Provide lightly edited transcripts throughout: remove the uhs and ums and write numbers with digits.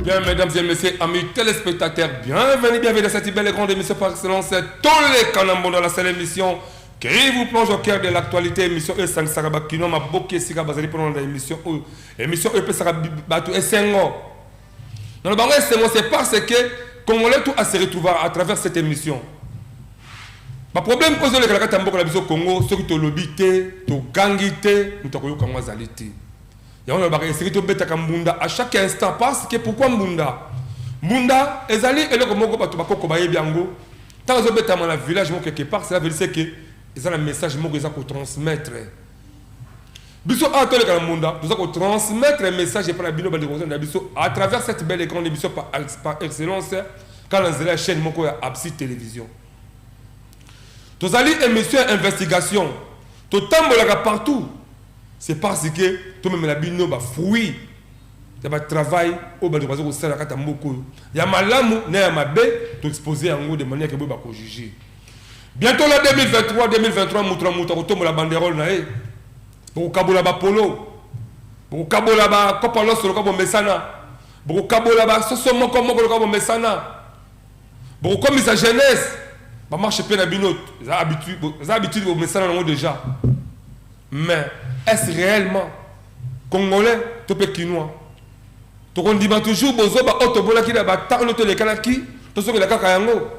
Bien, mesdames et messieurs, amis téléspectateurs, bienvenue dans cette belle et grande émission par excellence. Tous les canambons dans la seule émission qui vous plonge au cœur de l'actualité. Émission E5 Sarabakino, ma boké Sika Bazali pendant l'émission E. Émission E Sarabatu Essengo. Dans le bango Essengo, c'est parce que Congolais tout à se retrouver à travers cette émission. Le problème que vous avez avec la Congo, c'est que tu l'obité, tu gangité, tu as eu zalité. À chaque instant, parce que pourquoi Mbunda? Mbunda, ezali et le Congo, tu vas kobaye biango. Tant que vous êtes dans le village, quelque part, cela veut dire que ils ont un message pour transmettre. Biso a tole ka Mbunda, nous allons transmettre un message pour la bino à travers cette belle et grande émission par excellence, quand on a la chaîne moko ya Absi Télévision. Tous allez émission investigation, tout tambola partout. C'est parce que tout même la bino ba fruit, il y a travail au bas de bazo au sala kata mboko. Il y a malamu na ya mabe to exposer en gros de manière que ba ko juger. Bientôt la 2023 mutra ko la banderole na e. Pour kabola ba polo. Pour kabola ba kopalo solo ka bo mesana. Pour kabola ba soso moko ka bo mesana. Pour comme sa jeunesse ba marche pe na bino, za habitude au mesana na déjà. Mais est-ce réellement Congolais, tout pékinois? Tout on dit toujours bozo ba otobola ki na ba tarlo to le kanaki, to so ke la kaka yango.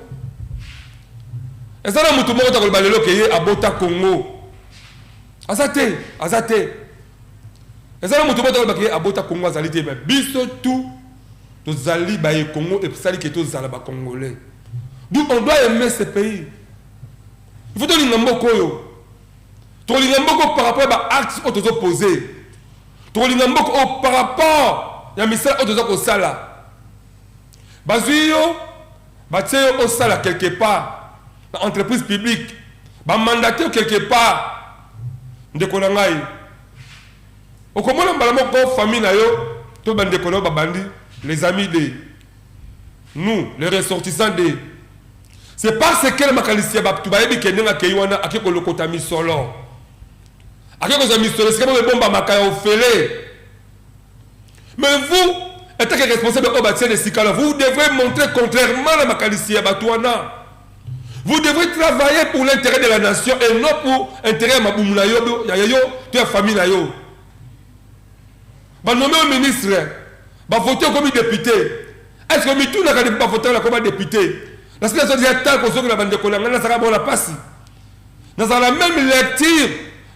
Est-ce que mutu moko ta ko balelo ke ye abota Congo? Azate. Est-ce que mutu moko ta ko ba ke abota Congo azalité mais biso tout to zali ba ye Congo et sali ke to zala ba Congolais. D'où on doit aimer ce pays. Il faut to lingambo koyo. Tu as par rapport à l'acte que tu as posé. Tu as par rapport à message que tu as posé. Bazuyo, au sala quelque part, dans l'entreprise publique, mandaté quelque part, de Konangaï. Au comment on a famille, les amis de nous, les ressortissants de. C'est parce que le Macalicia, tu vas dire que nous avons le Kotami solo. Mais vous, étant responsable de Sikala, vous devrez montrer contrairement à Makalissia Batouana. Vous devrez travailler pour l'intérêt de la nation et non pour l'intérêt de Maboumla Yodo, Yayo, de la famille Nayo. Bah nommer un ministre, bah voter comme député. Est-ce que Mitou n'a pas voté comme député? La situation est telle qu'on la bande de Kolanga, n'a pas la passe. Dans la même lecture.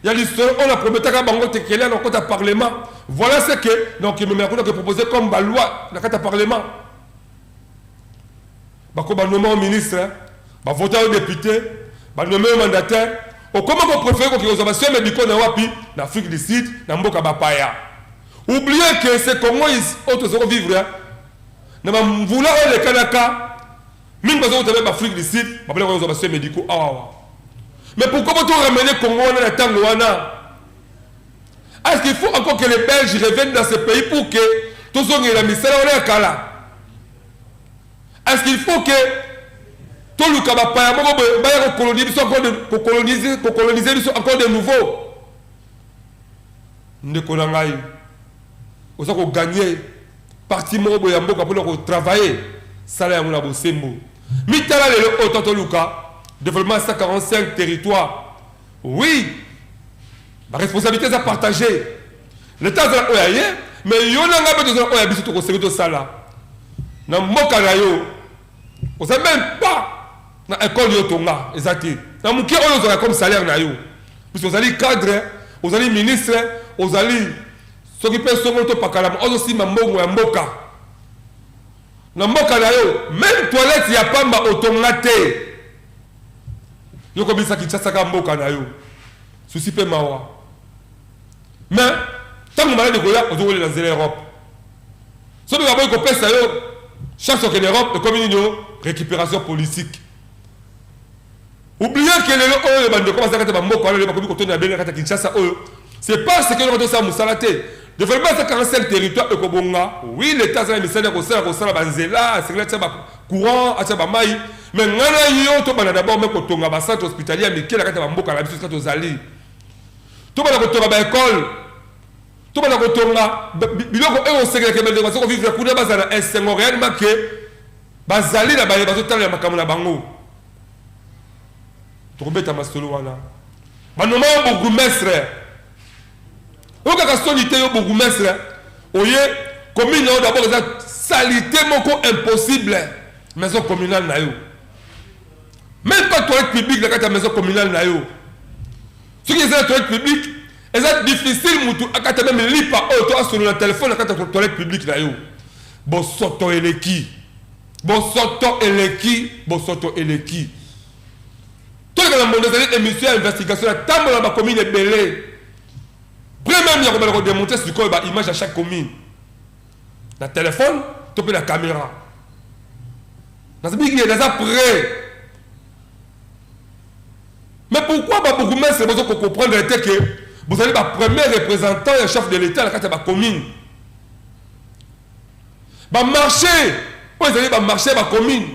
Il y a l'histoire, on a promis que Bango Tekele dans le Parlement. Voilà ce que donc il me proposé comme loi dans le Parlement. Bako ba nommer un ministre, ba voter un député, ba nommer un mandataire. Comment vous préférez que les observations médicaux na wapi en Afrique du Sud, na mboka bapaya. Oubliez que c'est comment ils autres vivre. Na ba vouloir les Kanaka, même pas autres en Afrique du Sud, ba les observations médicaux. Mais pourquoi vous ramener le Congo dans la Tangouana? Est-ce qu'il faut encore que les Belges reviennent dans ce pays pour que tout ce qui est la misère on est Kala? Est-ce qu'il faut que tout le Kabapaya pour coloniser encore de nouveau? Nous avons gagné parti Morobo Yamboka pour travailler. Salaire Mouna Bosembo. Mitala le Otato Luka. Développement 145 territoires. Oui, la responsabilité est à partager. L'État est là, mais il y a un peu de sécurité au Sala. Dans Mokanayo, on ne sait même pas dans l'école de Tonga. Dans Mouké, on a comme salaire. Puisque vous allez cadre, vous allez ministre, vous allez s'occuper de ce que vous avez fait. Aussi, Mambo et Mboka. Dans Mokanayo, même toilette, il n'y a pas de Tonga. Yo comme ça qui tchassa mboka na yo souci pe mawa mais tant que malade de Goya on doit aller dans l'Europe ce que d'abord qu'on pèse yo chaque fois que l'Europe est comme une récupération politique. Oubliez que les bande commence à être mboka le ba ko na benga kata Kinshasa c'est parce que nous ça musalate développement 145 territoires ekobonga oui l'état ça misala ko sala banzela sécurité ba courant acha ba mai. Mais ngana yo to bana d'abord me ko tonga ba centre hospitalier mais kela kata ba mboka la biso to zali to bana ko tonga ba école to bana ko tonga biloko e o sekele ke bende ko vivre kuna bazana esengo réellement que bazali na baye bazotala makamuna bango to beta masolo wana banoma bourgmestre o ka sonité yo bourgmestre oye commune d'abord ça salité moko impossible maison communale na yo même pas toilette publique dans la maison communale na yo ce qui est la toilette publique c'est difficile mutu akata même lipa auto sur le téléphone akata toilette publique na yo bo soto eleki tout le monde des émissions d'investigation la table dans la commune est belé premièrement il y a démontrer sur quoi image à chaque commune la téléphone tu peux la caméra dans ce big il est après. Mais pourquoi beaucoup de c'est besoin qu'on comprenne que vous avez le premier représentant et chef de l'État dans la commune. Le marché, vous avez le marché de la commune.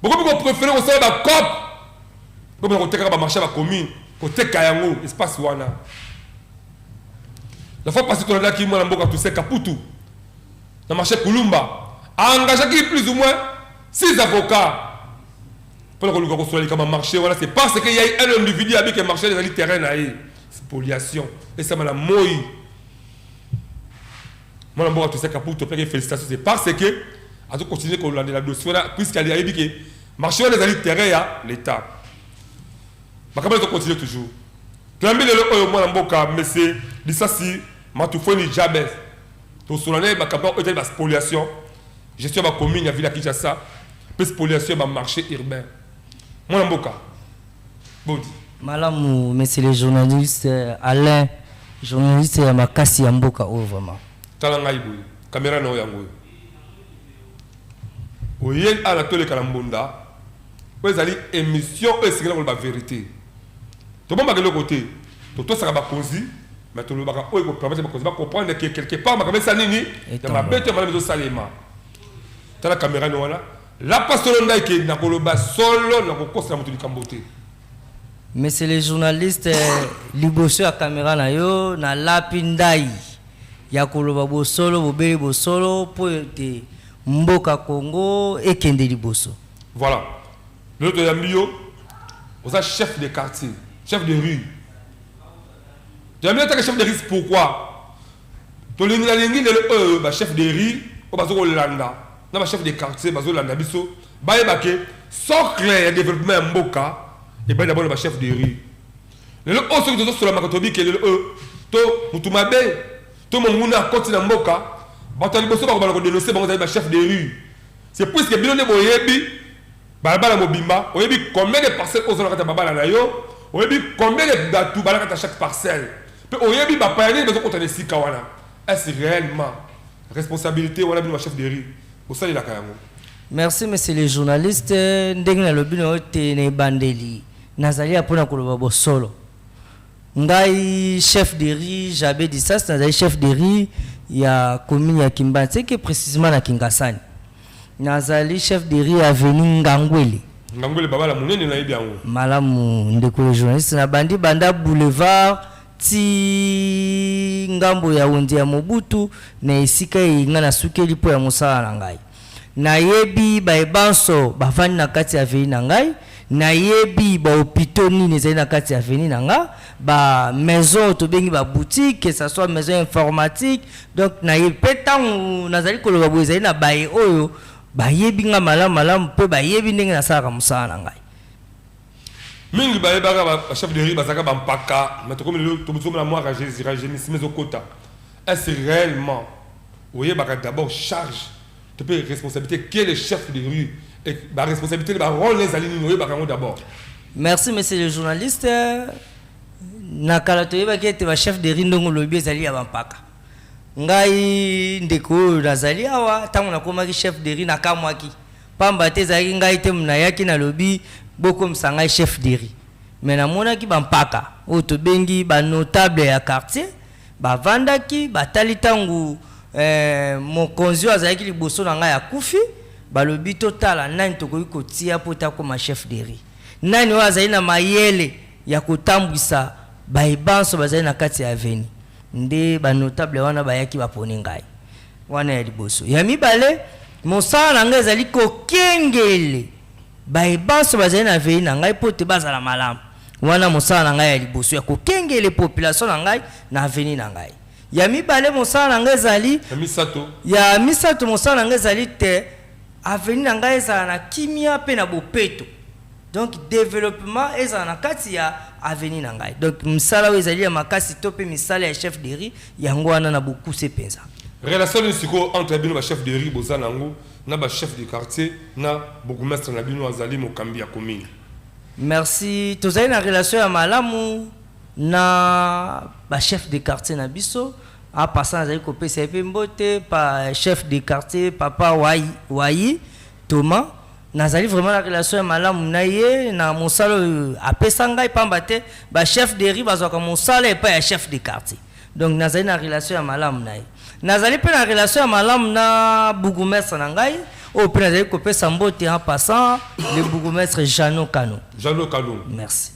Beaucoup de préférez au sein de la COP. Vous avez le marché de la commune. Côté Kayango, espace Wana. La fois passée, on a dit que tout c'est Kaputu. Dans le marché Kulumba. A engagé plus ou moins 6 avocats. Pour le marché, voilà, c'est parce qu'il y a un individu avec un marché des terrains à spoliation. Et ça m'a la moï. Moi, je tout ça pour te faire félicitations. C'est parce que, à tout continuer qu'on a la dossier, puisqu'il y a dit que marché des terrains à l'État. Je vais continuer toujours. Clamer le moi, monsieur, Lissassi, Matoufoni Jabez. Tout ce l'année, ma campagne de la spoliation. Gestion de la commune, la ville à Kinshasa. Plus spoliation, ma marché urbain. Mon amboka. Bon. Malamou, monsieur le journaliste Alain, journaliste à Makasi Amboka, oh vraiment. Talangaï boui, caméra no yango. Oyen à la télé Kalambonda, vous avez émission et c'est la vérité. Tout le monde va de l'autre côté. Tout ça va causer, mais tout le monde va comprendre que quelque part, ma caméra sanini, il m'a bête ma maison salima. T'as la caméra no là. La pastorone qui n'a pas solo la course la moto du Camboté. Mais c'est les journalistes liboso à caméra na yo na lapindai ya koloba bo solo bo beli bo solo pour te mboka Congo et kende liboso. Voilà. L'autre yambio, vous êtes chef de quartier, chef de rue. Tu as mis chef de rue pourquoi? Tu l'as dit le chef de rue au bazo Landa. Na chef de quartier bazo la nabiso baye baké socle ya développement mboka et baye d'abord le chef de rue le oso que sur la makatobi que le to mutumabe to monguna koti na mboka batali boso ba ko dénoncer ba ba chef de rue c'est puisque bilone boyebi ba la mobimba oyebi combien de parcelles aux kata babala na yo oyebi combien de datu bala kata chaque parcelle pe oyebi ba payani bazo kota de sika wana est réellement responsabilité wala bi chef de rue. Merci, monsieur le journaliste. Ndengna lobino te bandeli. Nazali apona koloba solo. Ngai chef de rue, j'avais dit ça, nazali chef de rue ya commune ya Kimbanti, c'est que précisément na Kingasani. Nazali chef de rue avenue Ngangwele. Ngangwele baba la munene na yebi yango. Malamu ndeko le journaliste na bandi banda boulevard ti ngambo ya Wondi ya Mobutu na esika inga na sukeli po ya mosala na ngai na yebi ba ebanso bavani na kati ya veni na ngai na yebi ba hôpitaux nini ezali na kati ya veni na nga ba maison to bengi ba boutique que ça soit maison informatique donc na yebi petango nazali koloba bo ezali na baye oyo ba yebi nga malamu pe ba yebi ndenge na sala mosala na ngai mingi ba chef de rue bazaka ba mpaka mais comme le to la moi rajeunissement au quota est réellement voyez ba d'abord charge tu peux responsabilité qui est le chef de rue et la responsabilité de rôle les aligner voyez ba d'abord. Merci monsieur le journaliste na kala to yeba ki te chef de rue ndongo lobi ezali ya mpaka ngai ndeko nazali awa tango na komaki chef de rue na kamwaki pamba te ezali ngai te mna yaki na lobi beaucoup msanga chef de rue mais na mona ki bampaka o to bengi ba notable ya quartier ba vandaki ba talitangu mokonzi azalaki liboso na ngai ya kufi ba lobi totala nani to ko tia pota ko ma chef de rue nani azali na mayele ya kotambwisa ba ibanso bazali na kati ya veni nde ba notable wana bayaki baponi ngai wana ya liboso ya mibale mosala na ngai ezali kokengele bayebanso bazali na vei na ngai po te bazala malamu wana mosala na ngai ya liboso ya kokengele population na ngai na aveni na ngai ya mibale mosala na ngai ezali ya misato mosala na ngai ezali te aveni na ngai ezala na kimia mpe na bopeto donc développement ezala na kati ya aveni na ngai donc misala oyo ezali ya makasi to mpe misala ya chef de riz yango wana na bokuse mpenza relation ni siko entre bino ba chef de riz boza nango na ba chef de quartier na bourgmestre na bino azali mokambi ya commune. Merci tozali na relation ya malamu na ba chef de quartier na biso a passant azali kopesa epe mbote pa chef de quartier papa Wayi Thomas nazali vraiment la relation ya malamu na ye na mosala apesa ngai pamba te ba chef de riz bazwaka mosala epa ya chef de quartier donc nazali na relation ya malamu na ye nazali pe na relation ya malamu na bourgmestre na ngai au pe nazali kopesa mbote en passant le bourgmestre Jano Kano. Merci.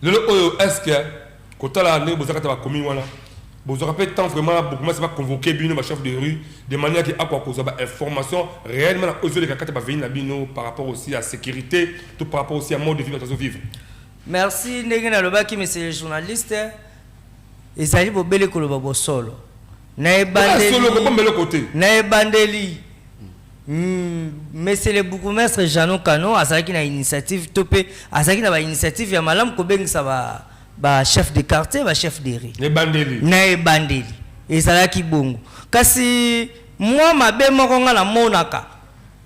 Est-ce que quand la année vous avez la commune wana vous aurez peut temps vraiment bourgmestre va convoquer bino chef de rue de manière que à quoi cause information réellement aux yeux de kakata va venir na bino par rapport aussi à sécurité tout par rapport aussi à mode de vie de vivre. Merci ndenge na lobaki monsieur le journaliste ezali bobele koloba bosolo na ebandeli monsieur le bourgmestre Jano Kano azalaki na initiative topé azalaki na ba initiative ya malamu kobengisa ba chef de quartier ba chef de riz na ebandeli ezalaki bongo kasi moi mabe moko nga na monaka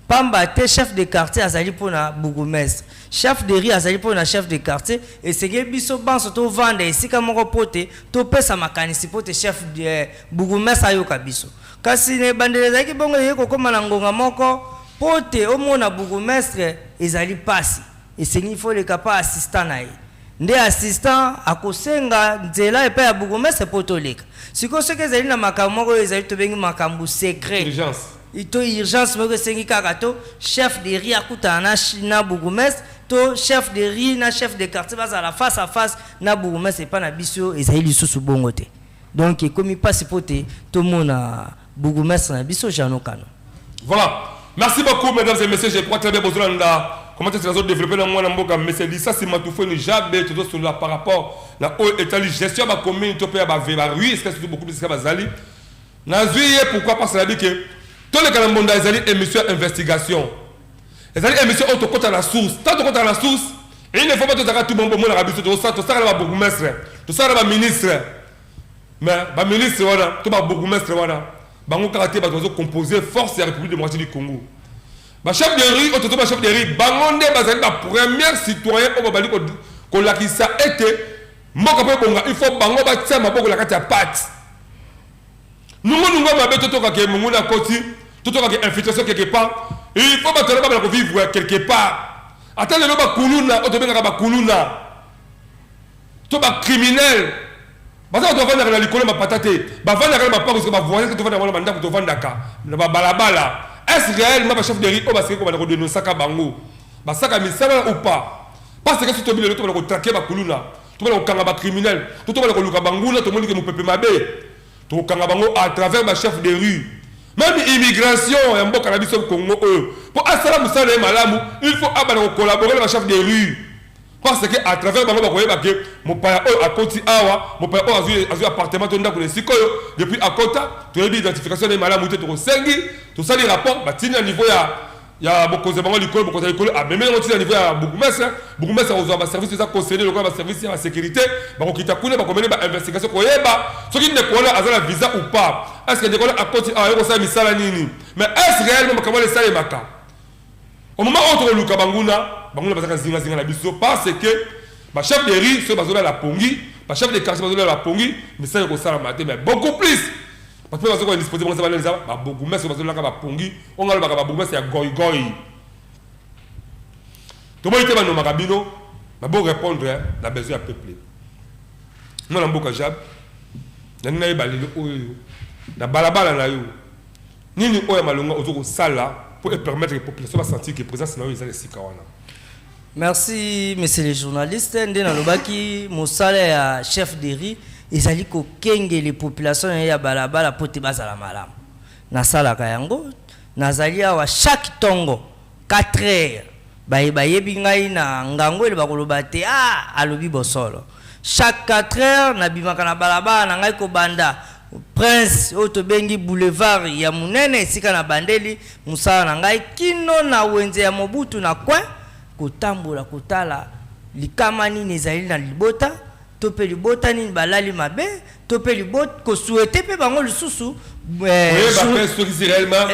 pamba te chef de quartier azali pona bourgmestre chef de riz azali pona chef de quartier et sege biso banso to vanda esika moko pote to pesa makanisi pote chef de bourgmestre ayoka biso kasi ne bandele ezalaki bongo yeko koma na ngonga moko pote omona bourgmestre ezali pasi esengi faut le kapa assistant na ye nde assistant akosenga nzela epa ya bourgmestre poto leka siko soki ezali na makambo moko ezali tobengi makambo secret urgence moko esengi kaka to chef de riz akutana na bourgmestre to chef de riz na chef de quartier bazala face à face na bourgmestre epa na biso ezali lisusu bongo te donc ekomi pasi pote to mona bourgmestre na biso Jano Kano. Voilà, merci beaucoup mesdames et messieurs, je crois très bien besoin de comment est-ce que nous développer dans moi mboka monsieur Lisa c'est matoufo ni jabe tout sur là par rapport la état gestion ba commune to pa ba rue est-ce que c'est beaucoup de ça bazali nazui pourquoi parce que que tous les kalambonda ezali émission investigation ezali émission auto côté la source tant côté la source et il ne faut pas tout tout bon na rabiso to ça ba bourgmestre to ça ba ministre mais ba ministre voilà to ba bourgmestre voilà bango karaté ba dozo composer force de la République démocratique du Congo ba chef de rue autoto ba chef de rue bangonde bazali ba premier citoyen au babali ko lakisa été mboka pe bonga il faut bango ba tia maboko la kati ya pat nungo ba beto to ka ke mungu na koti to ka ke infiltration quelque part il faut ba tolo ba ko vivre quelque part attendre le ba kuluna autobenga ba kuluna to ba criminel baza to vanda na likolo mapatate ba vanda na ba parce que ba voyer que to vanda na banda to vanda ka na ba balabala est-ce réellement ba chef de rue o ba seke ko ba ko dénoncer ka bango ba saka misala ou pas parce que si to bile to ba ko traquer ba kuluna to ba ko kanga ba criminel to ba ko luka bangula to moni ke mo pepe mabe to kanga bango à travers ba chef de rue même immigration ya mboka na biso Congo pour asala musala malamu il faut abana ko collaborer ba chef de rue parce que à travers bango ba koyeba ke mo paya o akoti awa mo paya o azu appartement to ndako le sikoyo depuis akota to yebi identification de malamu te to sengi to sali rapport ba tini à niveau ya bokoze bango likolo bokoze likolo a même ngoti à niveau ya bourgmestre ozo ba service za conseiller le ba service ya sécurité ba ko kita kule ba ko ba investigation koyeba soki ne kola azala visa ou pas est-ce que de kola akoti awa ko sa misala nini mais est-ce réellement ba kamale sale maka au moment où on luka banguna bazaka zinga na biso parce que ba chef de rue ce bazola la pongi ba chef de quartier bazola la pongi mais ça ko sala maté mais beaucoup plus parce que bazoko disposer bon ça ba bourgmestre bazola ka ba pongi on ngalo ba bourgmestre ya goy to moite ba no makabino ba bo répondre la besoin à peuple non mboka jab na nina balilo oyo na balabala na yo nini oya malonga ozoko sala pour permettre que la population va sentir que la présence est là. Merci, monsieur le journaliste. Ndena lobaki mosala ya chef de riz ezali kokenge les populations ya balabala po te bazala malamu nasalaka yango nazali awa chaque tongo 4 heures bayebi ngai na ngango ele bakoloba te alobi bosolo chaque 4 heures nabimaka na balabala na ngai kobanda Prince otobengi boulevard ya munene esika na bandeli musala na ngai kino na wenze ya Mobutu na kwen kotambola kotala likama nini ezali na libota to pe libota nini balali mabe to pe libota ko souhaiter pe bango lisusu réellement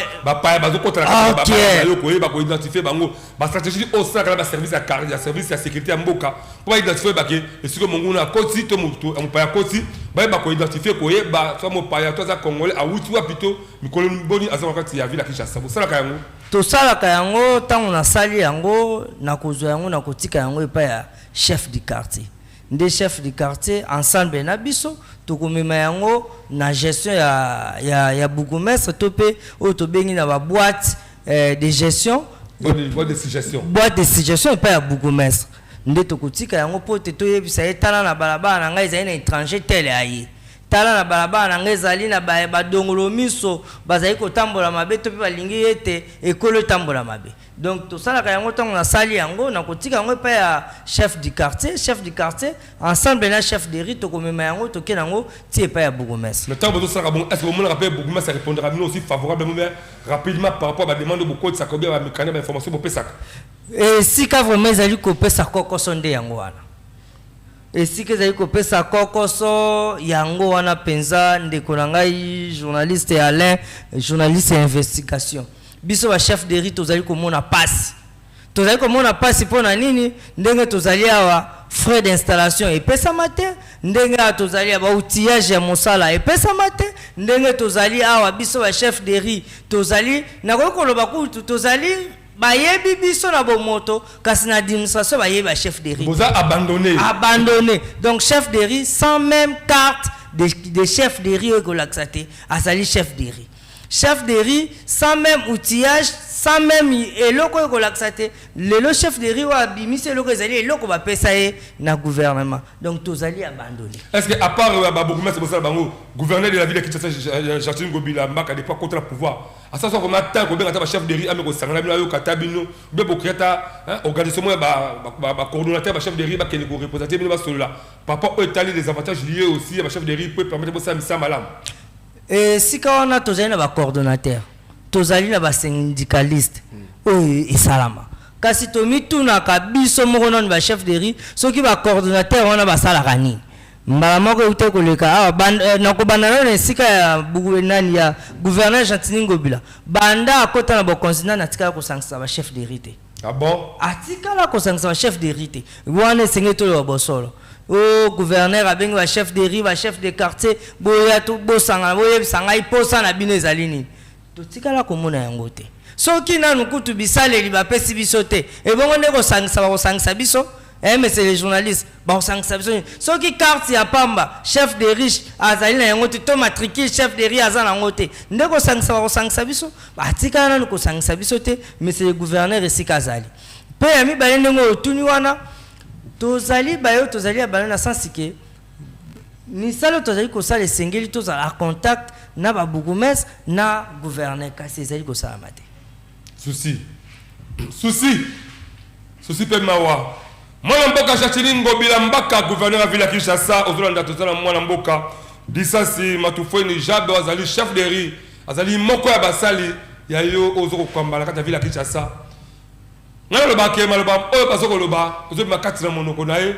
identifier bango ba stratégie au sein de service à carrière service à sécurité à mboka pour identifier ba ke esiko monguna koti to mutu mpaya koti ba identifier ko yeba so mpaya to za congolais a wuti wa pito mikolo boni azama kati ya ville Kinshasa bo sala yango to sala yango tango na sali yango na kozwa yango na kotika yango epa ya chef du quartier des chefs du quartier ensemble na biso tokomema yango na gestion ya bourgmestre topé to bengi na ba boîte de gestion boîte de suggestion et pas ya bourgmestre nde tokotika yango po te toyebisa etala na balabala na ngai ezali na étranger tel ayi tala na balabala na ngai ezali na badongolo miso bazali kotambola mabe to pe balingi ete ekolo tambola mabe donc to sala ka yango tango na sali yango na kotika yango pa ya chef du quartier ensemble na chef de rite to komema yango to kenango tie pa ya bourgmestre le temps bozo sala bon est-ce que vous me rappelez bourgmestre répondra nous aussi favorablement rapidement par rapport à la demande beaucoup de sakobia ba mécanisme d'information pour pesaka et si ka vraiment ezali ko pesa kokoso nde yango wana et si ezali ko pesa kokoso yango wana penza ndeko na ngai journaliste Alain journaliste investigation biso ba chef de rite tozali komona passe pona nini ndenge tozali awa frais d'installation et pesa matin ndenge tozali aba outillage ya mosala et pesa matin ndenge tozali awa biso ba chef de rite tozali na koloba kutu tozali bayebi biso na bomoto kasi na administration bayebi ba chef de rite vous a abandonné donc chef de rite sans même carte de chef de rite ko laxate asali chef de rite sans même outillage sans même eloko ko laxate le chef de rite wa bimise eloko ezali eloko ba pesa na gouvernement donc tozali abandonné est-ce que à part bourgmestre bosala bango gouverneur de la ville de Kinshasa Jacques Ngobila Mbaka des pas contre le pouvoir à ça qu'on attend ko benga chef de rite ameko sangana bino yo katabino be bokreta organisation ba coordonnateur ba chef de rite ba kene ko représenter bino ba solo là par rapport au étaler des avantages liés aussi à ba chef de rite pour permettre bossa misa malam et si quand on a tozali na ba coordonnateur tozali na ba syndicaliste et salama kasi to mituna ka biso moko non ba chef de rite soki ba coordonnateur wana ba sala kani mbala moko ute koleka na kobanda na sika ya nani ya gouverneur Jantini Ngobila banda akota na ba consina na tika ko sangisa ba chef de rite ah bon atika la ko sangisa ba chef de rite wana sengeto lo bosolo gouverneur abengi ba chef de rite ba chef de quartier boya to bosanga boye sanga iposa na bino ezalini to tika la komona yango te soki nanu kutu bisaleli ba pesi biso te e bongo ndeko sangisa biso mais c'est les journalistes bon sangisa biso soki carte ya pamba chef de riche azali na yango te to matricule chef de rite azana yango te ndeko sangisa biso ba tika nanu ko sangisa biso te mais c'est le gouverneur esika azali pe ya mibale ndenge otuni wana tozali abana na sens que ni salo tozali ko sala esengeli tozala contact na ba bourgmestre na gouverneur kasi ezali ko sala mate souci pe mawa mwana mboka Jacques Ngobila Mbaka gouverneur à ville Kinshasa ozolanda tozala mwana mboka disasi matufoni jabe azali chef de rite azali moko ya basali ya yo ozoko kwambala kata ville Kinshasa ngalo ba ke maloba oyo bazoko loba ozobi makati na monoko na ye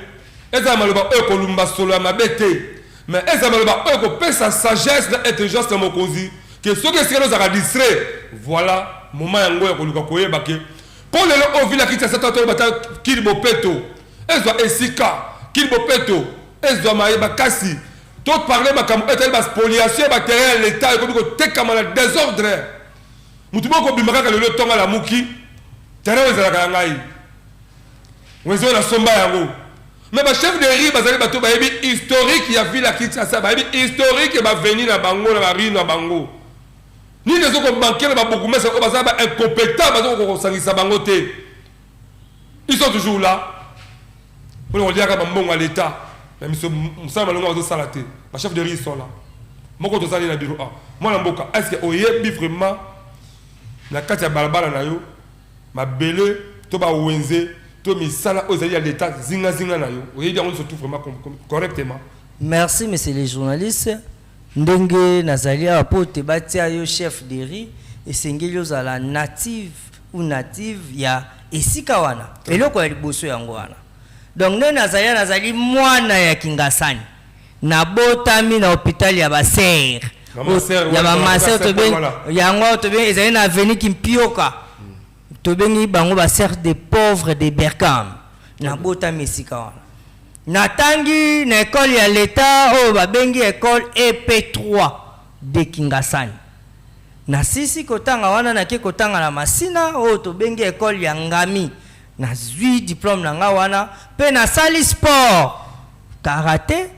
eza maloba oyo kolumba solo ya mabete mais eza maloba oyo ko pesa sagesse na intelligence na mokonzi que ce que c'est nos distrait voilà moment yango ya koluka koyeba ke pour le au ville Kinshasa to bata Kilibopeto ezo esika Kilibopeto ezo mayeba kasi tout parler makambo etel ba spoliation ba terrain l'état ko biko tekama na désordre mutu boko bimaka le tonga la muki terrain ezalaka ngai wezo na somba yango mais ba chef de rite bazali bato ba yebi historique ya ville Kinshasa ba yebi historique ba venir na bango na rue na bango ni les autres banquiers ba bourgmestre ko bazaba incompétent bazoko ko sangisa bango te ils sont toujours là pour on dire ka mbongo à l'état même si ça malonga au salaté ba chef de riz sont là moko to sali na bureau ah moi na mboka est-ce que oyebi vraiment na kati ya balabala na yo mabele to ba wenze to misala ozali ya l'état zinga na yo oyebi yango surtout vraiment correctement. Merci monsieur les journalistes. Ndenge nazali apote batia yo chef de riz esengeli ozala native ou native ya esika wana eloko ya liboso yango wana. Donc nde nazali mwana ya Kingasani na botami na hôpital ya baser ya ba maser to ben yango to ben ezali na avenue Kimpioka to bengi bango ba ser des pauvres de Berkane na botami esika wana. Natangi na école ya l'état o ba bengi école EP3 de Kingasani. Na sisi kotanga wana na ke kotanga na masina o to bengi école ya Ngami. Na zui diplôme na nga wana pe na sali sport karaté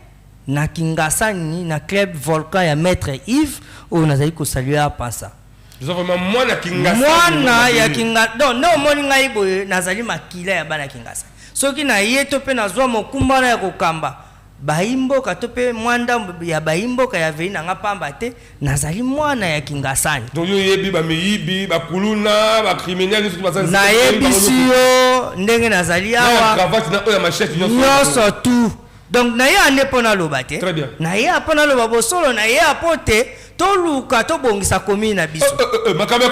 na Kingasani na club Volcan ya maître Yves o nazali ko saluer apasa. Nous avons mwana Kingasani. Mwana ya Kingasani. Non moni ngai boye nazali makila ya bana Kingasani. Soki na yeto pe nazwa mokumba na ya kokamba baimbo ka to pe mwanda ya baimbo ka ya veina nga pamba te nazali mwana ya Kingasani. Donc yo yebi ba meyibi ba kuluna ba criminel tout ça na yebi siyo ndenge nazali awa cravate na oya machette nyoso tout. Donc na ye ande pona loba te na ye apona loba bosolo na ye apote to luka to bongisa komi na biso makambe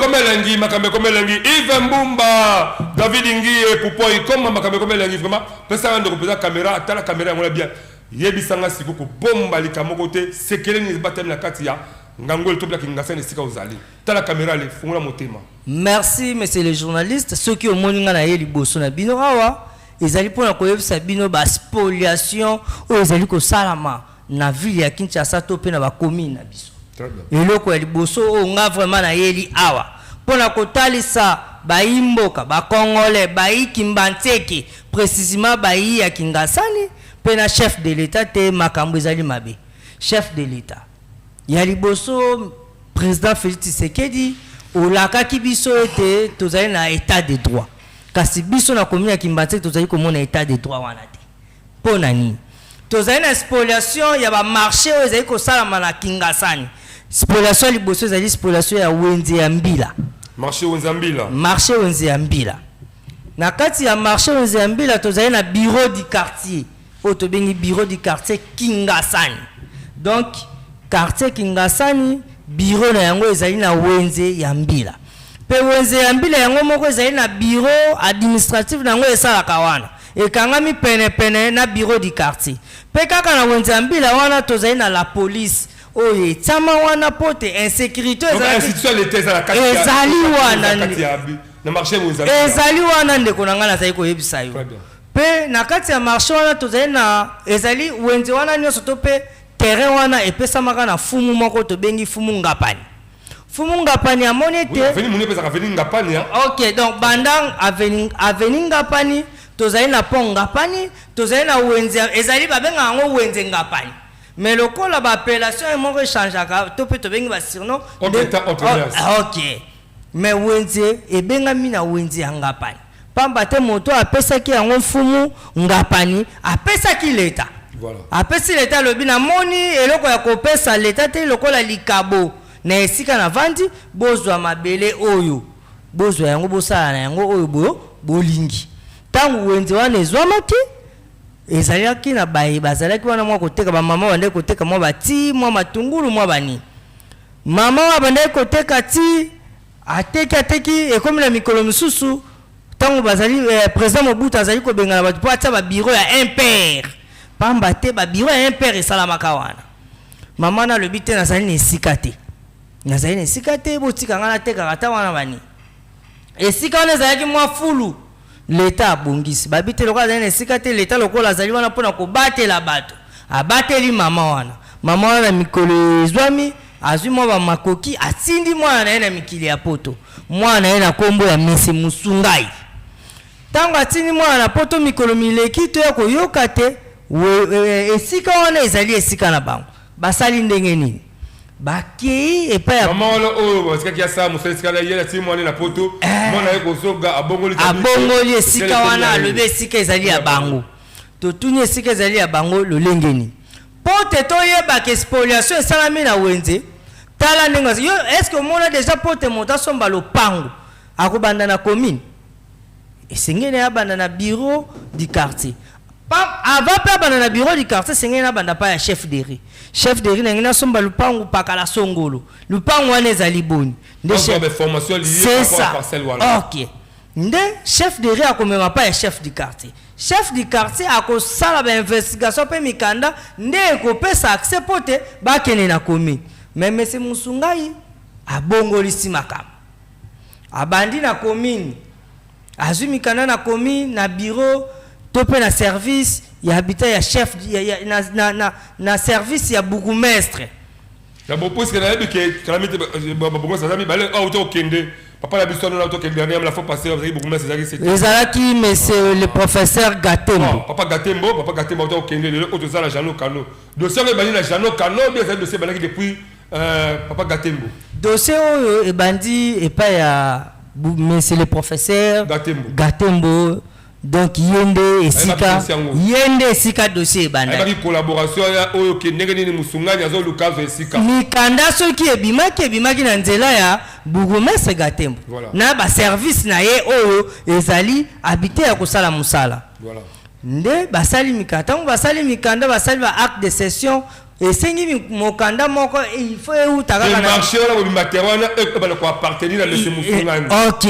komelengi Yves Mbumba David Ngie Poupoy comme makambe komelengi vraiment pesa ande kopesa caméra atala caméra ngona bien yebisanga siko ko bomba likamoko te sekele ni batem na kati ya ngangol to bla Kingasani sika ozali tala caméra le fungula motema. Merci monsieur les journalistes ceux qui au moninga na ye liboso na bino awa ezali pona koyebisa bino ba spoliation o ezali ko salama na ville ya Kinshasa to pe na ba commune na biso. Eloko ya liboso o nga vraiment na yeli awa pona kotalisa baimboka ba congolais baikimbantseke précisément bayi ya Kingasani pe na chef de l'état te makambo ezali mabe. Chef de l'état ya liboso président Félix Tshisekedi olakaki biso ete tozali na état de droit kasi biso na commune ya Kimbantseke tozali komona état de droit wana te pona nini tozali na spoliation ya ba marché oyo ezali kosalama na Kingasani. Spoliation liboso ezali spoliation ya wenze ya mbila marché wenze ya mbila na kati ya marché wenze ya mbila tozali na bureau du quartier oyo tobengi bureau du quartier Kingasani. Donc quartier Kingasani bureau na yango ezali na wenze ya mbila pe wenze ya mbila yango moko ezali na bureau administratif na yango esalaka wana ekangami pene na bureau du quartier pe kaka na wenze ya mbila wana tozali na la police oye tsama wana pote insécurité ezali wana na marché ezali wana ndeko na nga nazali koyebisa yo pe na kati ya marché wana tozali na ezali wenze wana nyonso to pe terrain wana epesamaka na fumu moko tobengi fumu ngapani. Fumu ngapani amoni te ok donc bandang avenue ngapani tozali na pont ngapani tozali na wenze ezali babenga yango wenze ngapani mais lokola ba appellation moko changeaka to pe tobengi ba surnom ok mais wenze ebengami na wenze ya ngapani pamba te moto apesaki yango fumu ngapani apesaki leta. Voilà. Apesi leta lobi na moni eloko ya kopesa leta te lokola likabo na esika na vandi bozwa mabele oyo bozwa yango bosala na yango oyo bolingi tangu wenze wana ezwamaki ezalaki na bayi bazalaki wana mwa koteka ba mama bande koteka mwa bati mwa matungulu mwa bani mama wa bande koteka ti ateki ekomi na mikolo misusu tangu bazali président Mobutu azali ko bengana ba po atia ba bureau ya impair pamba te ba bureau ya impair esalamaka wana mama na lobi te nazali na esika te botika ngana teka kata wana bani esika wana ezalaki mwa fulu leta abongisi babite lokola azali na esika te leta lokola azali wana mpona kobatela bato abateli mama wana na mikolo ezwami azwi mwa bamakoki atindi mwana na ye na mikili ya poto mwana na ye na kombo ya Mese Musungai tango atindi mwana na poto mikolo mileki to ya koyoka te esika wana ezali esika na bango basali ndenge nini bakei epa ya mama wana oyo basikaki ya saa mosala esika na ye atindi mwana na poto mwana ye kosoga abongoli esika wana alobi esika ezali ya bango totuni esika ezali ya bango lolengeni po te toyeba ke spoliation esalami na wenze tala ndenge yo est-ce que omona déjà po te moto asomba lopango akobanda na commune esengeli abanda na bureau du quartier avant pe abanda na bureau du quartier esengeli abanda pa ya chef de rue na ngina somba lupango pakala songolo lupango wana ezali boni c'est ça. Ok, nde chef de rue akomema pa ya chef du quartier akosala ba investigation pe mikanda nde ekopesa accès pote bakene na commune mais monsieur Musungai abongolisi makambo abandi na commune azwi mikanda na commune na bureau to pe na service ya habitat ya chef na service ya bourgmestre ya bopos que na yebi ke calamité bourgmestre azami bale auto kende papa la biso na auto kende dernière la fois passée avec bourgmestre ezalaki monsieur le professeur Gatembo papa Gatembo auto kende le auto za la Jano Kano dossier que bani na Jano Kano bien ça dossier banaki depuis papa Gatembo dossier oyo ebandi epa ya monsieur le professeur Gatembo donc yende esika dossier banda avec collaboration oyo ke ndenge nini Musungani azo lukazo esika mikanda soki ebimaki na nzela ya bourgmestre Gatembo na ba service na ye oyo ezali habité ya kosala musala voilà nde basali mikanda basali ba acte de cession esengi mokanda moko il faut eutaka na marché wala bo matériel na ba ko appartenir à monsieur Musungani. OK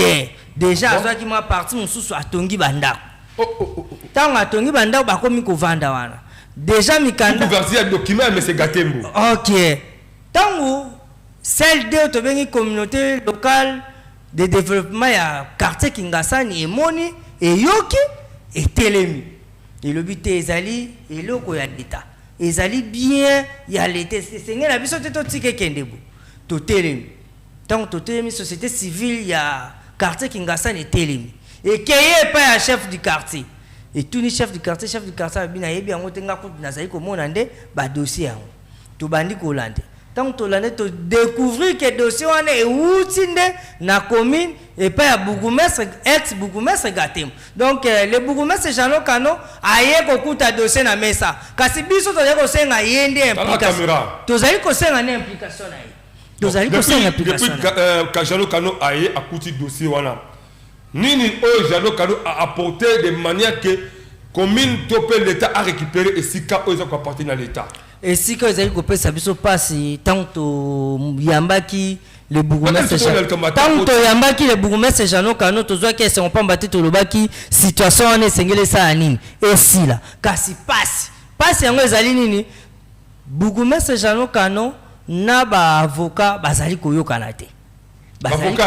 déjà azwaki mwa parti mususu atongi bandako tango atongi bandako bakomi kovanda wana déjà mikanda convertir document à monsieur Gatembo. OK tango celle de tobengi communauté locale de développement ya quartier Kingasani emoni eyoki etelemi elobi te ezali eloko ya l'État ezali bien ya l'État sengeli na biso te totike kendebo totelemi tango totelemi société civile ya quartier Kingasani etelemi ekeye pa ya chef du quartier etuni chef du quartier abina yebi yango te nga kutu nazali komona nde ba dossier yango tobandi kolande tango tolande to découvrir que dossier wana euti nde na commune et pa ya bourgmestre ex bourgmestre Gatembo donc le bourgmestre Jano Kano aye kokuta dossier na mesa kasi biso tozali kosenga yende implication tozali kosenga ne implication na ye tozali kosenga implication depuis Jano Kano aye akuti dossier wana nini o Jano Kano a apporté de manière que commune topé l'État a récupéré et sika ozo ko appartenir à l'État et si que ezali kopesa biso pasi tanto yambaki le bourgmestre tanto yambaki le bourgmestre Jano Kano tozwa ke se on pamba te tolobaki situation wana esengeli sa nini esila kasi pasi yango ezali nini bourgmestre Jano Kano na ba avocat bazali koyokana te Bavoka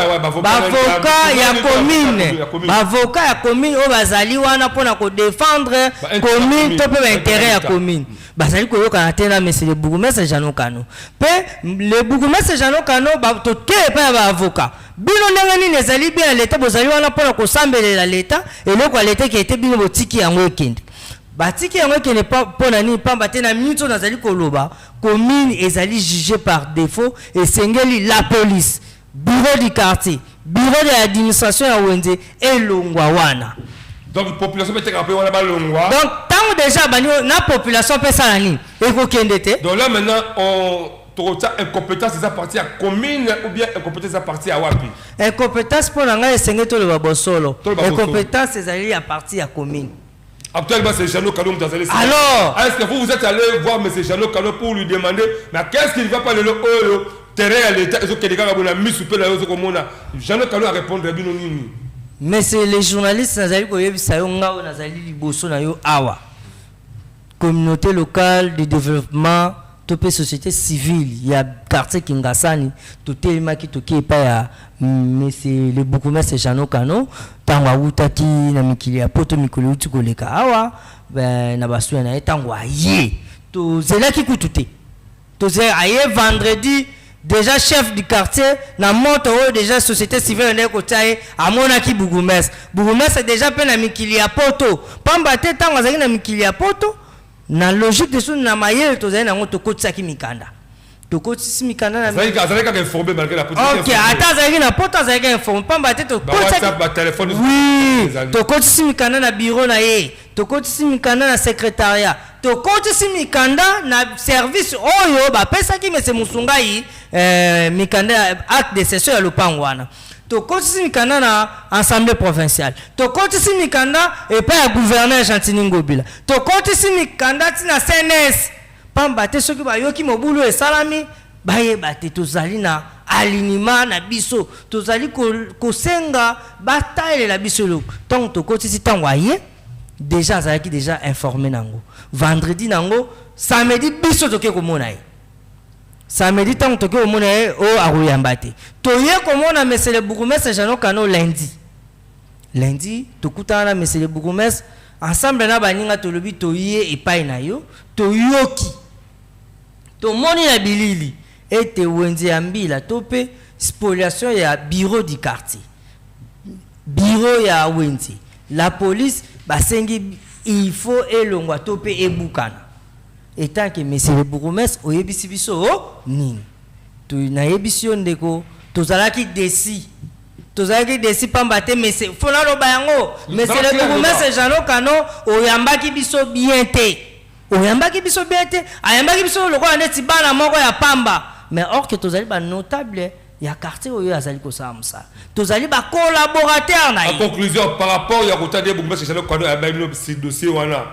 ya commune o bazali wana pona ko défendre commune to pe intérêt ya commune bazali ko yoka na monsieur le bourgmestre Jano Kano pe le bourgmestre Jano Kano ba to ke pa ba avocat bino ndenge nini ezali bien l'état bozali wana pona ko sambelela l'état et le ko l'état qui était bino botiki yango ekende batiki yango ekende pa pona ni pamba te na minute nazali ko loba commune ezali jugée par défaut et sengeli la police bureau du quartier, bureau de l'administration à Wenze et Longwawana. Donc la population peut être appelée à Longwa. Donc tant déjà la population peut s'en et donc là maintenant on incompétence c'est partie à commune ou bien incompétence c'est partie à Wapi. Incompétence pour l'anga et to le babosolo. Incompétence c'est allé à partie à commune. Actuellement c'est Jano Kano dans les. Alors est-ce que vous êtes allé voir monsieur Jano Kano pour lui demander mais qu'est-ce qu'il va pas le terrain à l'État, Jano Kano a répondu à Binonini. Mais c'est les journalistes nazali koyebisa yo ngao nazali liboso na yo awa. Communauté locale de développement topé société civile ya quartier Kingasani totelema ki toki pa ya monsieur le bourgmestre Jano Kano tangwa utaki na mikili ya poto mikolo uti koleka awa na basu na tangwa ye to zelaki kutute to ze aye vendredi déjà chef du quartier na moto déjà société civile ndeko côté amona ki bourgmestre déjà pe na mikili ya poto pamba te tango azali na mikili ya poto na logique de son na mayele to zali na ngoto kotisa ki mikanda to kotisi mikanda na azali ka informer malgré la poto. OK ata azali na poto azali ka informer pamba te to WhatsApp ba téléphone oui to kotisi mikanda na bureau na ye tokotisi mikanda na secrétariat tokotisi mikanda na service oyo bapesaki mese Musungai mikanda acte de cession ya lopango wana tokotisi mikanda na assemblée provinciale tokotisi mikanda epai ya gouverneur Chantini Ngobila tokotisi mikanda tina CNS pamba te soki bayoki mobulu esalami bayeba te tozali na alinima na biso tozali kosenga bataille la biso lo tant tokotisi tango aye déjà azalaki déjà informé nango vendredi nango samedi biso toke komona ye samedi tango toke komona ye o akoyamba te toye komona monsieur le bourgmestre Jean Kano lundi tokutana na monsieur le bourgmestre ensemble na baninga tolobi toye epai na yo toyoki tomoni na bilili ete wenze ya mbila tope spoliation ya bureau du quartier bureau ya wenze la police basengi il faut elongwa tope ebukana etant que monsieur le bourgmestre oyebisi biso nini to na yebisi ndeko tozalaki desi pamba te monsieur fona lo bayango monsieur le bourgmestre Jean Kano oyambaki biso bien te ayambaki biso lokola neti bana moko ya pamba mais or que tozali ba notable ya quartier oyo azali ko samsa tozali ba collaborateur na en conclusion par rapport ya kotade bourgmestre Jean Kano ya ba ce dossier wana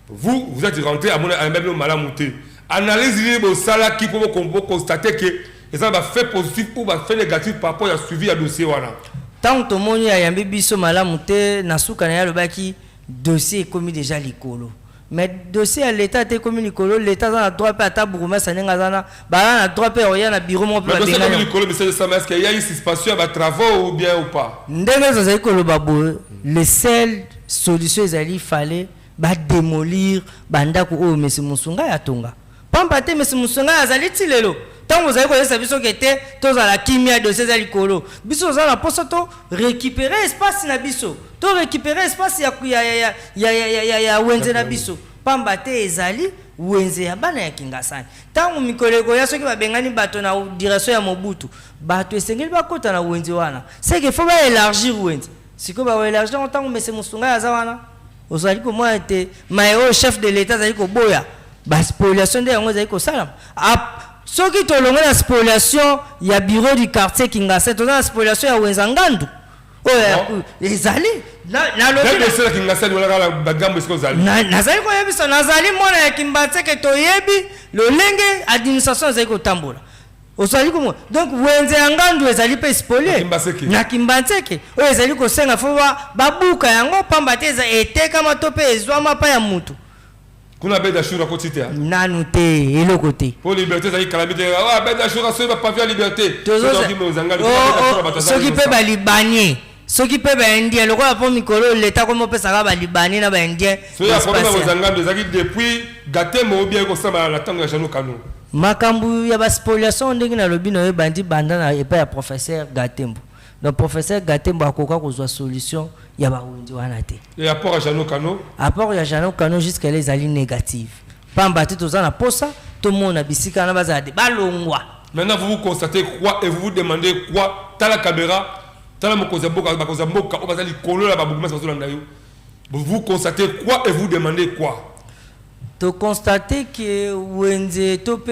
vous êtes rentré à mon même malamouté analyse les sala qui pour constater que les gens va fait positif ou va fait négatif par rapport à suivi à dossier wana tant to moni ya yambi biso malamouté na suka na ya lobaki dossier commis déjà likolo mais dossier à l'état était comme Nicolo l'état a droit à ta bourgmestre Nengazana bala na droit à rien na bureau mon mais dossier comme Nicolo mais c'est ça est-ce qu'il y a une suspension à travaux ou bien ou pas ndenge ça c'est que le babo les seules solutions il fallait ba démolir bandako o monsieur Musunga ya tonga pamba te monsieur Musunga azali tilelo tant vous avez ko yesa biso kete to za la kimia dossier za Nicolo biso za na poso to récupérer espace na biso to récupérer espace ya wenze na biso pamba te ezali wenze ya bana ya Kingasani tangu mikoleko ya soki babengani bato na direction ya Mobutu bato esengeli bakota na wenze wana c'est que faut ba élargir wenze siko ba élargir tangu monsieur Musunga ya za wana ozali ko moi te mayo chef de l'état zali ko boya ba spoliation de yango zali ko salam soki tolonga na spoliation ya bureau du quartier Kingasani to na spoliation ya wenza ngandu ezali na lobi na c'est Kingasani wala bagambo esko zali nazali ko yebisa nazali mona ya Kimbatseke to yebi lolenge administration ezali ko tambola osali ko donc wenze ngandu ezali pe spolier na Kimbatseke o ezali ko senga fo babuka yango pamba te eza eteka matope ezwama pa ya mutu kuna beda shura kotite nanu te eloko te pour liberté zali calamité beda shura so ba pavia liberté soki pe ba libanien soki pe ba indien lokola po mikolo l'état comme opesaka ba libanien na ba indien so ya problème ozangando ezaki depuis Gatembo bien ko samba la tango ya Jean Kano makambu ya ba spoliation ndenge na lobi na bandi banda na epa ya professeur Gatembo donc professeur Gatembo akoka kozwa solution ya ba wundi wana te et rapport à Jean Kano jusqu'à les alliés négatives pamba te tozana posa to mona bisika na bazade balongwa maintenant vous constatez quoi et vous vous demandez quoi ta la caméra ta la mokozamboka bakozamboka o bazali kolo la babugumasa bazolanda yo vous constatez quoi et vous demandez quoi to constater que wenze tope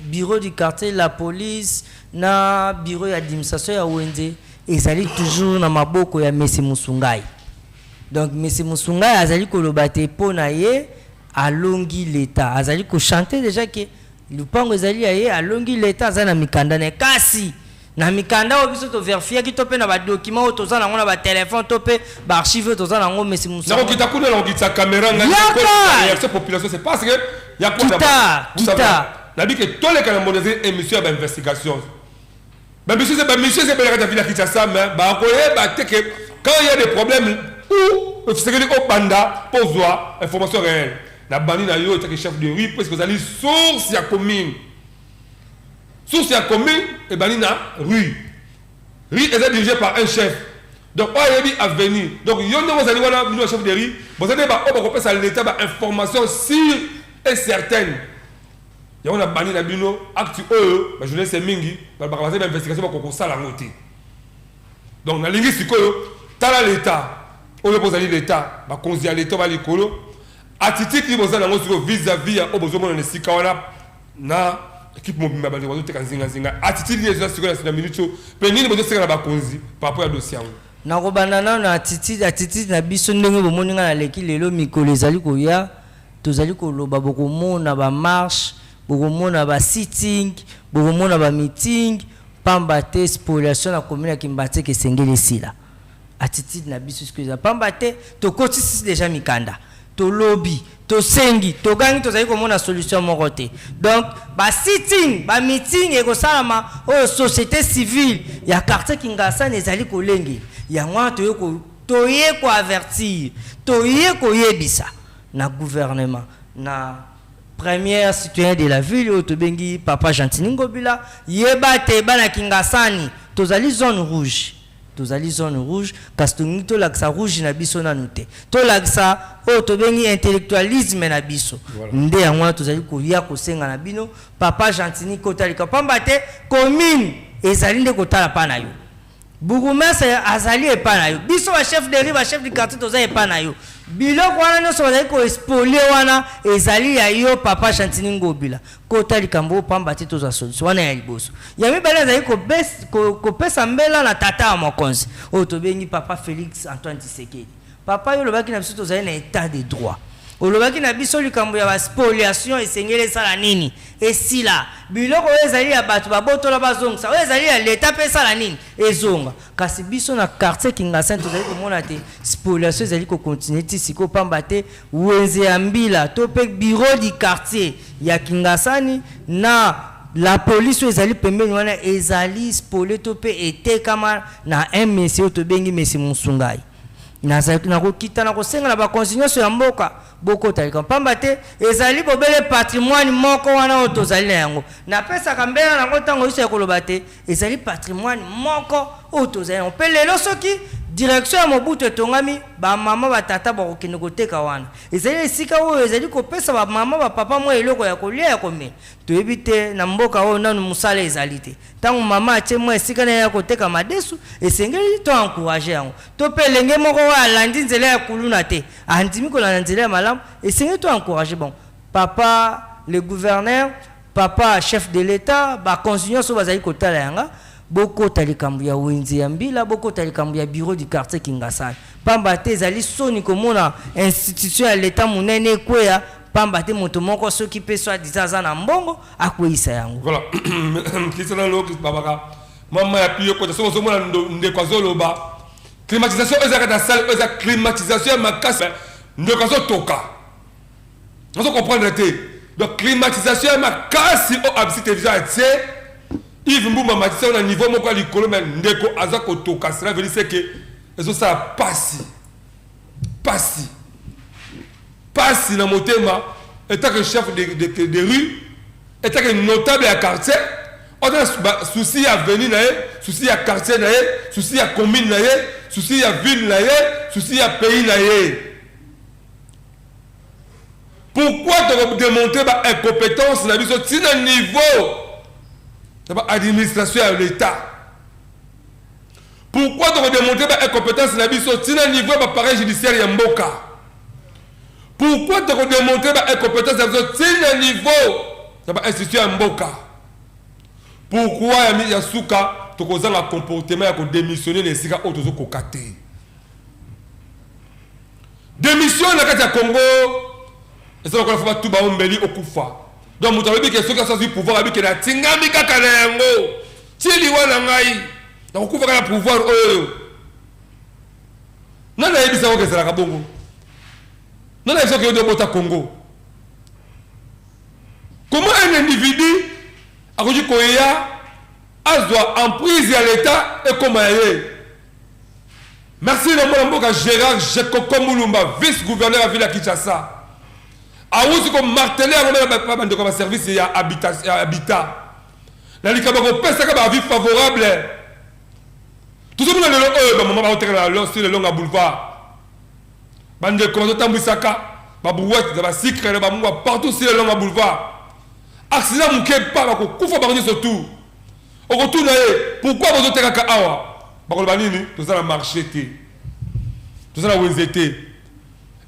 bureau du quartier la police na bureau d'administration ya wenze ezali toujours na maboko ya monsieur Musungai donc monsieur Musungai azali koloba te pona ye alongi l'état azali ko chanter déjà que lupango ezali ye alongi l'état azana mikanda ne kasi na mikanda obiso to vérifier ki tope na ba document o tozana ngona ba téléphone tope ba archive tozana ngo monsieur Musungai na ko kitakuna na ngitsa caméra ngani ko population c'est parce que ya ko kita na bi que tous les canaux modernisés émission ba investigation mais monsieur c'est pas la ville à Kinshasa mais ba ko que quand il y a des problèmes ou c'est que au panda pour voir information réelle la bandi na yo était chef de rue parce que vous allez source ya commune et bandi na rue est dirigé par un chef donc il a avenir donc yo ne vous allez voir le chef de rue vous allez ba on va passer l'état ba information sûre et certaine ya on a bandi na bino acte ba journée c'est mingi ba baser d'investigation ba ko sala ngoti donc na lingi sikoyo tala l'état oyo bozali l'état bakonzi ya l'état balikolo attitude ki bozala nango siko vis-à-vis ya oyo bozomona na esika wana na équipe mobimba bali bazoteka nzinga attitude yezo siko na minute pe nini bozoseka na bakonzi par rapport ya dossier yango nakobanda nano na attitude na biso ndenge bomoni nga na leki lelo mikolo ezali koya tozali koloba bokomona bamarche bokomona basitting bokomona bameeting pamba te spoliation na commune ya Kimbateke esengeli esila attitude na biso siko eza pamba te tokotisi déjà mikanda tolobi tosengi togangi tozali komona solution moko te donc basitting bameeting ekosalama oyo société civile ya quartier Kingasani ezali kolenge yango toye ko avertir toye koyebisa na gouvernement na première citoyen de la ville otobengi papa Gentini Ngobila yeba te bana Kingasani tozali zone rouge kasi tongi tolakisa rouge na biso nanu te tolakisa oyo tobengi intellectualisme na biso nde yango tozali koya kosenga na bino papa Gentini kotalika pamba te commune ezali nde kotala pa na yo bourgmestre azali epa na yo biso ba chef de rue ba chef du quartier tozali epa na yo biloko wana nyonso bazali koexpolie wana ezali ya yo papa Gentini Ngobila kota likambo pamba te tozwa solution wana ya liboso ya mibale azali kopesa mbela na tata ya mokonzi oyo tobengi papa Félix Antoine Tshisekedi papa yo olobaki na biso tozali na état de droit olobaki na biso likambo ya baspoliation esengeli esala nini esila biloko oyo ezali ya bato babotola bazongisa oyo ezali ya leta mpe esala nini ezonga kasi biso na quartier Kingasani tozali komona te spoliation ezali kokontinue ti siko pamba te wenze ya mbila to mpe bureau du quartier ya Kingasani na la police oyo ezali pembeni wana ezali spole to mpe etekama na un monsieur oyo tobengi monsieur Musungai nakokita na kosenga na bakonzi nyonso ya mboka bokotalika pamba te ezali bobele patrimoine moko wana oyo tozali na yango napesaka mbela nango ntango biso ya koloba te ezali patrimoine moko oyo tozali yango mpe lelo soki direction ya Mobutu etongami bamama batata bakokende koteka wana ezali esika oyo ezali kopesa bamama bapapa mwa eloko ya kolia ya komela toyebi te na mboka oyo nanu mosala ezali te ntango mama atie mwa esika na ya koteka madesu esengeli to encourage yango to mpe elenge moko oyo alandi nzela ya kuluna te andimi kolanda nzela ya malamu esengeli to encourage bon papa le gouverneur papa chef de l'état bakonzi nyonso bazali kotala yanga bokota likambo ya wenze ya mbila bokota likambo ya bureau du quartier Kingasani pamba te ezali soni komona institution ya l'état monene ekweya pamba te moto moko soki pe so adiza aza na mbongo akweyisa yango voilà kisana loki babaka mama ya piyo kota so so mona ndeko azoloba climatisation ezaka na salle eza climatisation ya makasi ndeko azotoka on comprendre te donc climatisation ya makasi o absi télévision atie Yves Mbumba matisa on a niveau moko likolo mais ndeko aza kotoka cela veut dire que ezo ça passi na motema état que chef de rue état que notable à quartier on a souci à venir là souci à quartier là souci à commune là souci à ville là souci à pays là. Pourquoi te démontrer ba incompétence na biso tina niveau administration à l'état? Pourquoi te démontrer ba incompétence na biso tina niveau ba pareil judiciaire ya mboka? Pourquoi te démontrer ba incompétence na biso tina niveau ba institution ya mboka? Pourquoi ya suka to kozanga comportement ya ko démissionner les sika auto zo kokate? Démission na kati ya Congo et ça encore faut tout ba ombeli okufa. Donc mutu abebi ke soki asazi pouvoir abiki na tingami kaka na yango. Tili wana ngai na okufa kana pouvoir oyo. Nana yebisa ko kesala ka bongo. Nana yebisa ko bota Congo. Comment un individu a reçu koya azwa emprise à l'état et comment aller? Merci le mboka Gérard Jekoko Mulumba, vice-gouverneur à Ville Kinshasa. A aussi comme martelé à mon de service et à habitat. La likabako pesa ka ba vie favorable. Tout ce monde le maman va rentrer sur le long à boulevard. Bande comme tambisaka, ba brouette ba sikre ba mwa partout sur le long à boulevard. Accident muke pas ba ko kufa ba ni surtout. Au retour pourquoi vous êtes à awa? Ba ko ba nini? Tout ça la marché té. Tout ça là où ils étaient.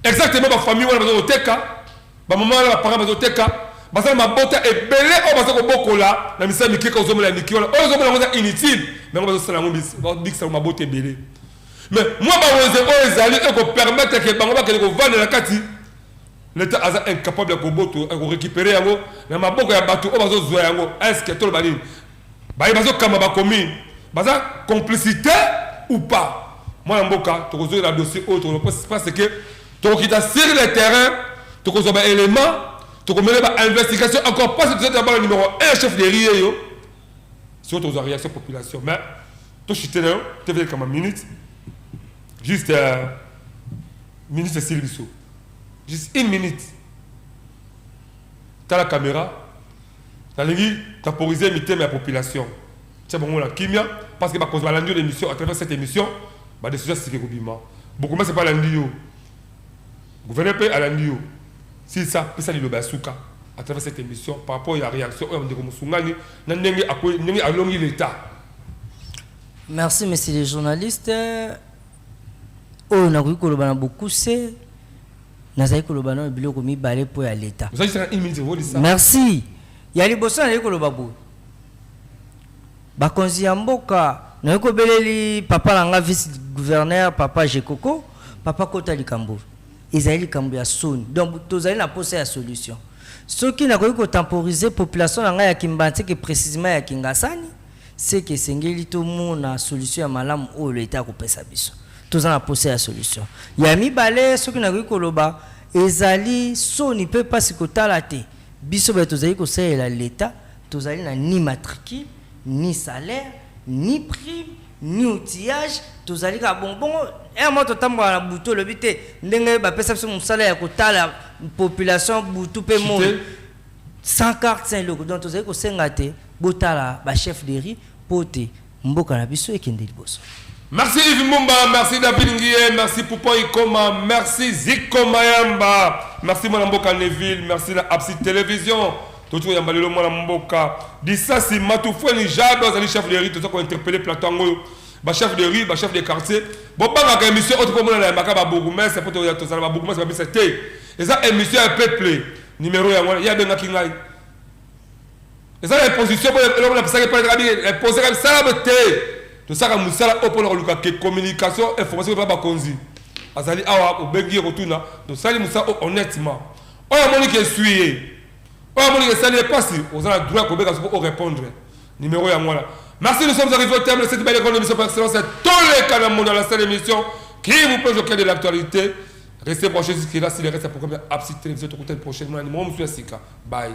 Exactement ma famille wana bazoteka, ba maman wana ba parents bazoteka, bazala mabota ebele o bazako bokola na misa mikeka ozomela miki wana. O ozomela ngoza inutile, mais on bazosala ngo big sa mabota ebele. Mais moi ba weze o ezali e ko permettre que bango ba kele ko vendre la kati. L'État est incapable de récupérer yango na maboko ya bato o bazozwa yango. Est-ce que tout le bali ba bazo kama ba commune, baza complicité ou pas? Moi en mboka to kozo la dossier autre parce que tu quittes sur le terrain, tu as des éléments, tu as une investigation, encore pas si tu es d'abord le numéro 1 chef de RIE, sur tes réactions de la population. Mais tu es là, tu es comme une minute, juste minute Cécile Bissot. Juste une minute. Tu as la caméra, tu as temporisé la population. C'est bon, la kimia, parce que tu as l'émission, à travers cette émission, la décision c'est que beaucoup de ce n'est pas lundi. Gouverneur peut à l'andio. Si ça, puis ça dit le basuka à travers cette émission par rapport à la réaction on dit comme Sungani n'engue à longi l'État. Merci messieurs les journalistes. Oh na kuiko lo bana beaucoup c'est na zai ko lo bana biloko mi balé pour à l'État. Vous savez une minute vous ça. Merci. Ya liboso na ko lo babu. Ba konzi ya mboka na ko beleli papa langa vice gouverneur papa Jekoko papa Kota Likambo. Ils kambu ya soni donc tozali na poser la solution ce qui n'a pas temporiser population nga ya Kimbanti que précisément ya Kingasani c'est que sengeli to mona solution ya malamu o l'État ko pesa biso tozana poser la solution ya mibale ce qui n'a pas koloba ezali soni peut pas se kotala te biso ba tozali ko sala l'État tozali na ni matricule ni salaire ni prime ni outillage tozali ka bonbon un mois totambo na buto le bité ndenge ba pesa biso musala ya kotala population butu pe mo 145 loko donc tozali ko senga te botala ba chef de riz pote mboka na biso ekende liboso. Merci Yves Mumba, merci David Nguyen, merci Poupon Ikoma, merci Ziko Mayamba, merci Mwanamboka Neville, merci la Absi Télévision. Tout le monde est Mwanamboka. Disa si Matoufou ni Jado, zali chef de riz, tout ça qu'on interpellé Platango. Ba chef de rue, ba chef de quartier. Bon, pas ma émission, autre pour moi, la Makaba Bogoumé, c'est pour toi, ça va Bogoumé, c'est pas c'était. Et ça, émission un peuple, numéro 1, il y a des Nakingai. Et ça, la position, l'homme n'a pas ça, la position, ça, la bête. Tout ça, comme ça, pour le communication, information, pas Bakonzi. Azali, awa, au Bengi, retourne. Donc, ça, Moussa, honnêtement. On a mon qui est suivi. On a mon qui est salé, pas si. On a le droit pour répondre. Numéro 1, voilà. Merci, nous sommes arrivés au terme de cette belle grande émission par excellence. C'est tous les canaux dans la seule émission qui vous plonge au cœur de l'actualité. Restez branchés jusqu'à là, si les restes à programme Absi Télévision, tout le prochainement. Moi, je suis Sika. Bye.